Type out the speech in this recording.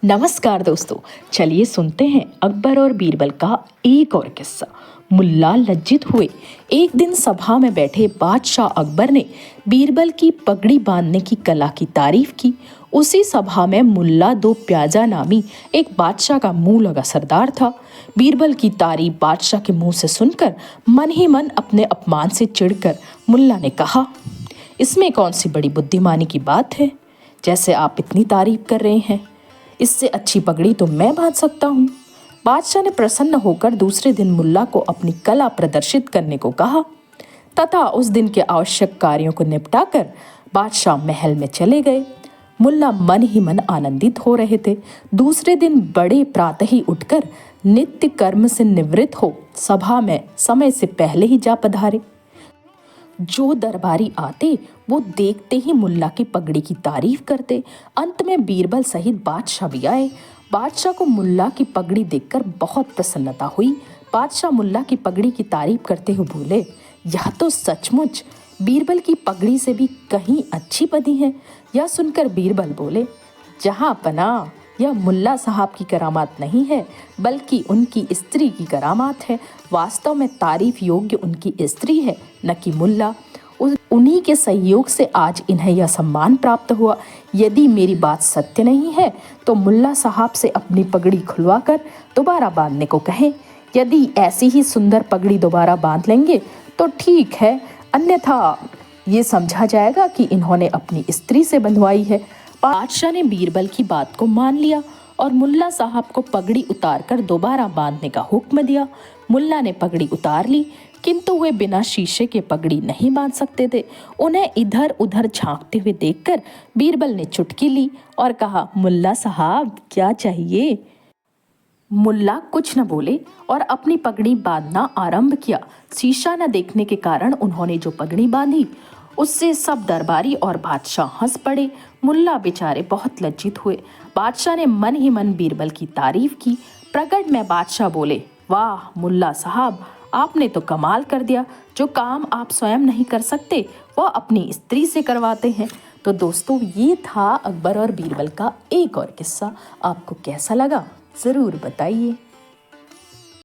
नमस्कार दोस्तों, चलिए सुनते हैं अकबर और बीरबल का एक और किस्सा। मुल्ला लज्जित हुए। एक दिन सभा में बैठे बादशाह अकबर ने बीरबल की पगड़ी बांधने की कला की तारीफ की। उसी सभा में मुल्ला दो प्याजा नामी एक बादशाह का मुंह लगा सरदार था। बीरबल की तारीफ बादशाह के मुंह से सुनकर मन ही मन अपने अपमान से चिढ़कर मुल्ला ने कहा, इसमें कौन सी बड़ी बुद्धिमानी की बात है, जैसे आप इतनी तारीफ कर रहे हैं। इससे अच्छी पगड़ी तो मैं बांध सकता हूँ। बादशाह ने प्रसन्न होकर दूसरे दिन मुल्ला को अपनी कला प्रदर्शित करने को कहा तथा उस दिन के आवश्यक कार्यों को निपटाकर बादशाह महल में चले गए। मुल्ला मन ही मन आनंदित हो रहे थे। दूसरे दिन बड़े प्रातः ही उठकर नित्य कर्म से निवृत्त हो सभा में समय से पहले ही जा पधारे। जो दरबारी आते वो देखते ही मुल्ला की पगड़ी की तारीफ करते। अंत में बीरबल सहित बादशाह भी आए। बादशाह को मुल्ला की पगड़ी देखकर बहुत प्रसन्नता हुई। बादशाह मुल्ला की पगड़ी की तारीफ करते हुए बोले, यह तो सचमुच बीरबल की पगड़ी से भी कहीं अच्छी बनी है। यह सुनकर बीरबल बोले, जहां पना यह मुल्ला साहब की करामात नहीं है बल्कि उनकी स्त्री की करामात है। वास्तव में तारीफ योग्य उनकी स्त्री है, न कि मुल्ला। उन्हीं के सहयोग से आज इन्हें यह सम्मान प्राप्त हुआ। यदि मेरी बात सत्य नहीं है तो मुल्ला साहब से अपनी पगड़ी खुलवा कर दोबारा बांधने को कहें। यदि ऐसी ही सुंदर पगड़ी दोबारा बांध लेंगे तो ठीक है, अन्यथा ये समझा जाएगा कि इन्होंने अपनी स्त्री से बंधवाई है। बादशाह ने बीरबल की बात को मान लिया और मुल्ला साहब को पगड़ी उतारकर दोबारा बांधने का हुक्म दिया। मुल्ला ने पगड़ी उतार ली, किंतु वे बिना शीशे के पगड़ी नहीं बांध सकते थे। उन्हें इधर उधर झांकते हुए देखकर बीरबल ने चुटकी ली और कहा, मुल्ला साहब क्या चाहिए। मुल्ला कुछ न बोले और अपनी पगड़ी बांधना आरंभ किया। शीशा न देखने के कारण उन्होंने जो पगड़ी बांधी उससे सब दरबारी और बादशाह हंस पड़े। मुल्ला बेचारे बहुत लज्जित हुए। बादशाह ने मन ही मन बीरबल की तारीफ की। प्रगट में बादशाह बोले, वाह मुल्ला साहब, आपने तो कमाल कर दिया। जो काम आप स्वयं नहीं कर सकते वह अपनी स्त्री से करवाते हैं। तो दोस्तों, ये था अकबर और बीरबल का एक और किस्सा। आपको कैसा लगा ज़रूर बताइए।